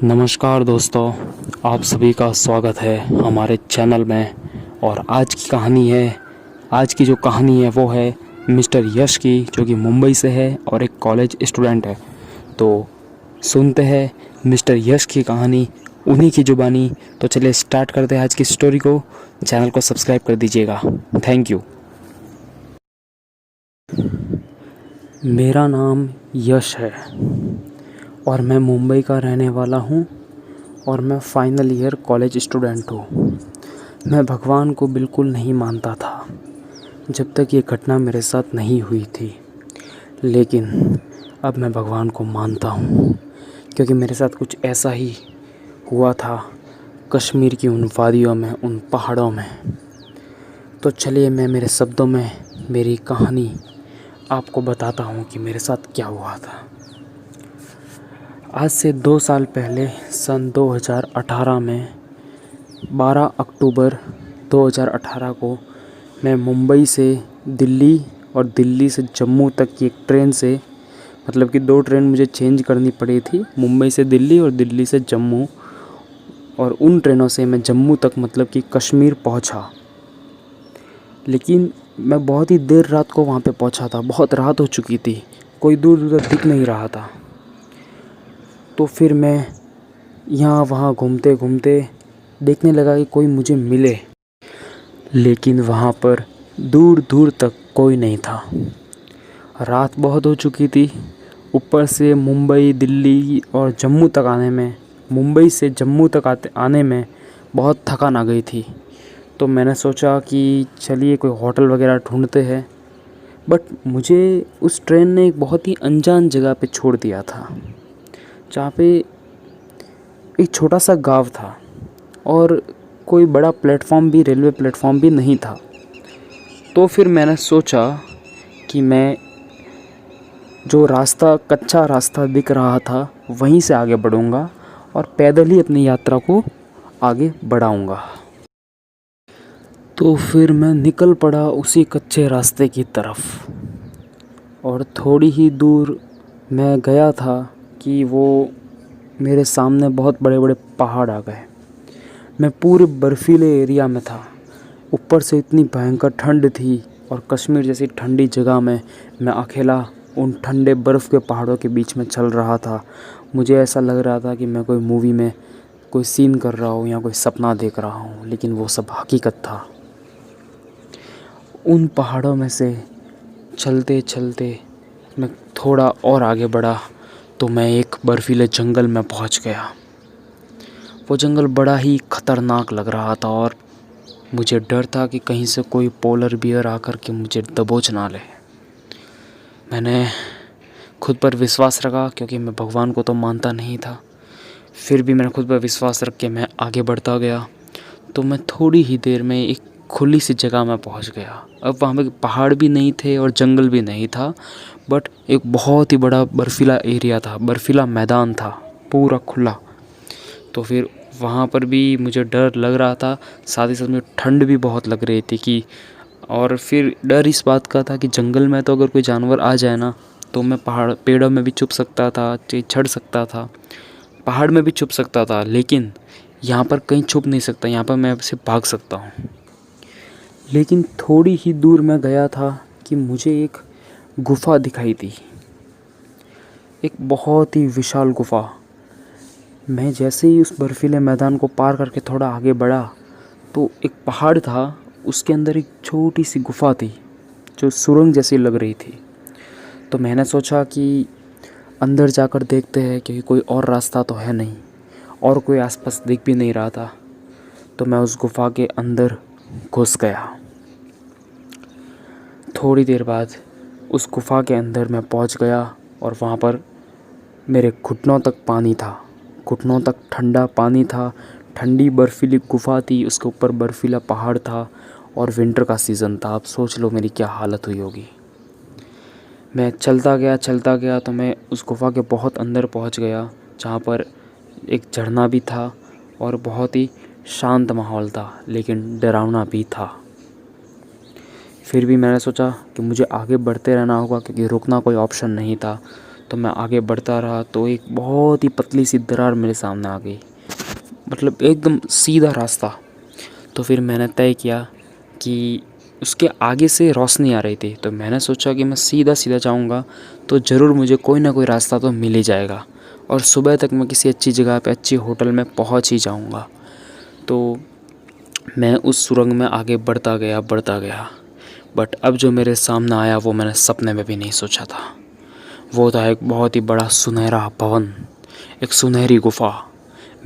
नमस्कार दोस्तों, आप सभी का स्वागत है हमारे चैनल में। और आज की जो कहानी है वो है मिस्टर यश की, जो कि मुंबई से है और एक कॉलेज स्टूडेंट है। तो सुनते हैं मिस्टर यश की कहानी उन्हीं की जुबानी। तो चलिए स्टार्ट करते हैं आज की स्टोरी को। चैनल को सब्सक्राइब कर दीजिएगा। Thank you. मेरा नाम यश है और मैं मुंबई का रहने वाला हूँ और मैं फाइनल ईयर कॉलेज स्टूडेंट हूँ। मैं भगवान को बिल्कुल नहीं मानता था जब तक ये घटना मेरे साथ नहीं हुई थी, लेकिन अब मैं भगवान को मानता हूँ क्योंकि मेरे साथ कुछ ऐसा ही हुआ था कश्मीर की उन वादियों में, उन पहाड़ों में। तो चलिए मैं मेरे शब्दों में मेरी कहानी आपको बताता हूँ कि मेरे साथ क्या हुआ था। आज से 2 साल पहले सन 2018 में 12 अक्टूबर 2018 को मैं मुंबई से दिल्ली और दिल्ली से जम्मू तक की एक ट्रेन से, मतलब कि 2 ट्रेन मुझे चेंज करनी पड़ी थी, मुंबई से दिल्ली और दिल्ली से जम्मू। और उन ट्रेनों से मैं जम्मू तक, मतलब कि कश्मीर पहुंचा। लेकिन मैं बहुत ही देर रात को वहां पे पहुंचा था, बहुत रात हो चुकी थी, कोई दूर दूर दिख नहीं रहा था। तो फिर मैं यहाँ वहाँ घूमते घूमते देखने लगा कि कोई मुझे मिले, लेकिन वहाँ पर दूर दूर तक कोई नहीं था। रात बहुत हो चुकी थी, ऊपर से मुंबई, दिल्ली और जम्मू तक आने में, मुंबई से जम्मू तक आने में बहुत थकान आ गई थी। तो मैंने सोचा कि चलिए कोई होटल वगैरह ढूंढते हैं। बट मुझे उस ट्रेन ने एक बहुत ही अनजान जगह पे छोड़ दिया था, जहाँ पे एक छोटा सा गांव था और कोई बड़ा प्लेटफॉर्म भी, रेलवे प्लेटफॉर्म भी नहीं था। तो फिर मैंने सोचा कि मैं जो रास्ता, कच्चा रास्ता दिख रहा था, वहीं से आगे बढ़ूंगा और पैदल ही अपनी यात्रा को आगे बढ़ाऊंगा। तो फिर मैं निकल पड़ा उसी कच्चे रास्ते की तरफ। और थोड़ी ही दूर मैं गया था कि वो मेरे सामने बहुत बड़े बड़े पहाड़ आ गए। मैं पूरे बर्फीले एरिया में था, ऊपर से इतनी भयंकर ठंड थी और कश्मीर जैसी ठंडी जगह में मैं अकेला उन ठंडे बर्फ़ के पहाड़ों के बीच में चल रहा था। मुझे ऐसा लग रहा था कि मैं कोई मूवी में कोई सीन कर रहा हूँ या कोई सपना देख रहा हूँ, लेकिन वो सब हकीकत था। उन पहाड़ों में से चलते चलते मैं थोड़ा और आगे बढ़ा तो मैं एक बर्फीले जंगल में पहुँच गया। वो जंगल बड़ा ही ख़तरनाक लग रहा था और मुझे डर था कि कहीं से कोई पोलर बियर आकर के मुझे दबोच ना ले। मैंने खुद पर विश्वास रखा क्योंकि मैं भगवान को तो मानता नहीं था। फिर भी मैंने खुद पर विश्वास रख के मैं आगे बढ़ता गया। तो मैं थोड़ी ही देर में एक खुली सी जगह में पहुंच गया। अब वहाँ पे पहाड़ भी नहीं थे और जंगल भी नहीं था, बट एक बहुत ही बड़ा बर्फीला एरिया था, बर्फीला मैदान था, पूरा खुला। तो फिर वहाँ पर भी मुझे डर लग रहा था, साथ ही साथ में ठंड भी बहुत लग रही थी कि, और फिर डर इस बात का था कि जंगल में तो अगर कोई जानवर आ जाए ना, तो मैं पेड़ों में भी छुप सकता था, चढ़ सकता था, पहाड़ में भी छुप सकता था, लेकिन यहाँ पर कहीं छुप नहीं सकता, यहाँ पर मैं सिर्फ भाग सकता हूँ। लेकिन थोड़ी ही दूर मैं गया था कि मुझे एक गुफ़ा दिखाई दी, एक बहुत ही विशाल गुफ़ा। मैं जैसे ही उस बर्फीले मैदान को पार करके थोड़ा आगे बढ़ा तो एक पहाड़ था, उसके अंदर एक छोटी सी गुफ़ा थी जो सुरंग जैसी लग रही थी। तो मैंने सोचा कि अंदर जाकर देखते हैं, क्योंकि कोई और रास्ता तो है नहीं और कोई आसपास दिख भी नहीं रहा था। तो मैं उस गुफ़ा के अंदर घुस गया। थोड़ी देर बाद उस गुफ़ा के अंदर मैं पहुंच गया और वहाँ पर मेरे घुटनों तक पानी था, घुटनों तक ठंडा पानी था। ठंडी बर्फीली गुफ़ा थी, उसके ऊपर बर्फीला पहाड़ था और विंटर का सीज़न था। आप सोच लो मेरी क्या हालत हुई होगी। मैं चलता गया तो मैं उस गुफ़ा के बहुत अंदर पहुंच गया, जहाँ पर एक झरना भी था और बहुत ही शांत माहौल था, लेकिन डरावना भी था। फिर भी मैंने सोचा कि मुझे आगे बढ़ते रहना होगा क्योंकि रुकना कोई ऑप्शन नहीं था। तो मैं आगे बढ़ता रहा तो एक बहुत ही पतली सी दरार मेरे सामने आ गई, मतलब एकदम सीधा रास्ता। तो फिर मैंने तय किया कि उसके आगे से रोशनी आ रही थी, तो मैंने सोचा कि मैं सीधा सीधा जाऊंगा तो ज़रूर मुझे कोई ना कोई रास्ता तो मिल ही जाएगा और सुबह तक मैं किसी अच्छी जगह पे अच्छी होटल में पहुंच ही जाऊंगा। तो मैं उस सुरंग में आगे बढ़ता गया। बट अब जो मेरे सामने आया वो मैंने सपने में भी नहीं सोचा था। वो था एक बहुत ही बड़ा सुनहरा भवन, एक सुनहरी गुफ़ा।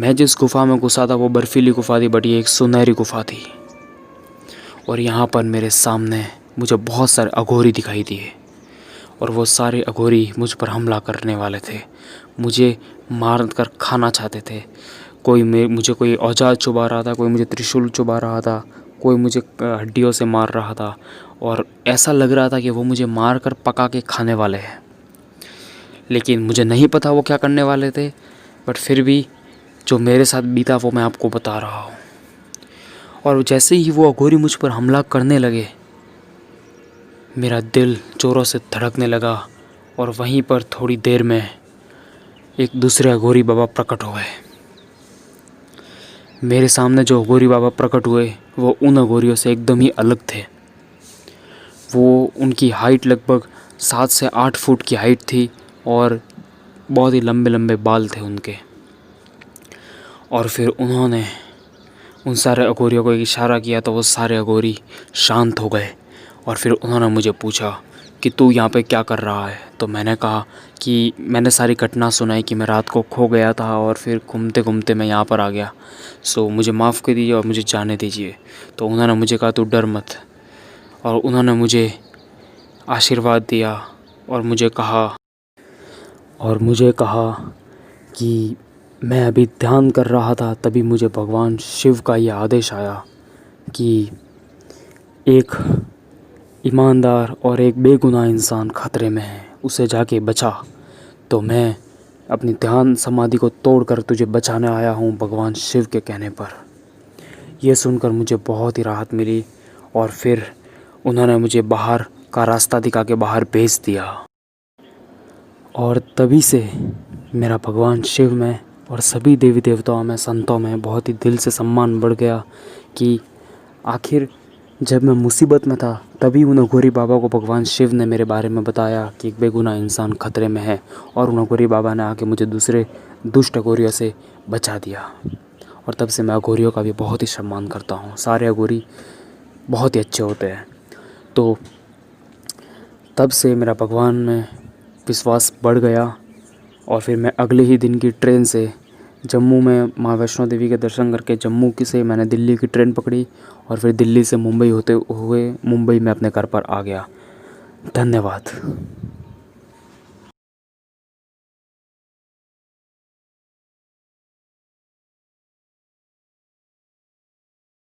मैं जिस गुफ़ा में घुसा था वो बर्फीली गुफ़ा थी, बट ये एक सुनहरी गुफ़ा थी। और यहाँ पर मेरे सामने मुझे बहुत सारे अघोरी दिखाई दिए और वो सारे अघोरी मुझ पर हमला करने वाले थे, मुझे मार कर खाना चाहते थे। मुझे कोई औजार चुबा रहा था, कोई मुझे त्रिशूल चुबा रहा था, कोई मुझे हड्डियों से मार रहा था और ऐसा लग रहा था कि वो मुझे मार कर पका के खाने वाले हैं। लेकिन मुझे नहीं पता वो क्या करने वाले थे, बट फिर भी जो मेरे साथ बीता वो मैं आपको बता रहा हूँ। और जैसे ही वो अघोरी मुझ पर हमला करने लगे, मेरा दिल जोरों से धड़कने लगा और वहीं पर थोड़ी देर में एक दूसरे अघोरी बाबा प्रकट हो गए। मेरे सामने जो अघोरी बाबा प्रकट हुए वो उन अघोरियों से एकदम ही अलग थे। वो उनकी हाइट लगभग 7 से 8 फुट की हाइट थी और बहुत ही लंबे लंबे बाल थे उनके। और फिर उन्होंने उन सारे अघोरियों को एक इशारा किया तो वो सारे अघोरी शांत हो गए। और फिर उन्होंने मुझे पूछा कि तू यहाँ पे क्या कर रहा है। तो मैंने कहा कि मैंने सारी घटना सुनाई कि मैं रात को खो गया था और फिर घूमते घूमते मैं यहाँ पर आ गया, सो मुझे माफ़ कर दीजिए और मुझे जाने दीजिए। तो उन्होंने मुझे कहा तू डर मत, और उन्होंने मुझे आशीर्वाद दिया और मुझे कहा कि मैं अभी ध्यान कर रहा था, तभी मुझे भगवान शिव का यह आदेश आया कि एक ईमानदार और एक बेगुनाह इंसान खतरे में है, उसे जाके बचा। तो मैं अपनी ध्यान समाधि को तोड़कर तुझे बचाने आया हूँ भगवान शिव के कहने पर। यह सुनकर मुझे बहुत ही राहत मिली और फिर उन्होंने मुझे बाहर का रास्ता दिखा के बाहर भेज दिया। और तभी से मेरा भगवान शिव में और सभी देवी देवताओं में, संतों में बहुत ही दिल से सम्मान बढ़ गया कि आखिर जब मैं मुसीबत में था तभी उन अघोरी बाबा को भगवान शिव ने मेरे बारे में बताया कि एक बेगुनाह इंसान खतरे में है, और उन अघोरी बाबा ने आके मुझे दूसरे दुष्ट अघोरियों से बचा दिया। और तब से मैं अघोरियों का भी बहुत ही सम्मान करता हूँ। सारे अघोरी बहुत ही अच्छे होते हैं। तो तब से मेरा भगवान में विश्वास बढ़ गया और फिर मैं अगले ही दिन की ट्रेन से जम्मू में माँ वैष्णो देवी के दर्शन करके जम्मू की से मैंने दिल्ली की ट्रेन पकड़ी और फिर दिल्ली से मुंबई होते हुए मुंबई में अपने घर पर आ गया। धन्यवाद।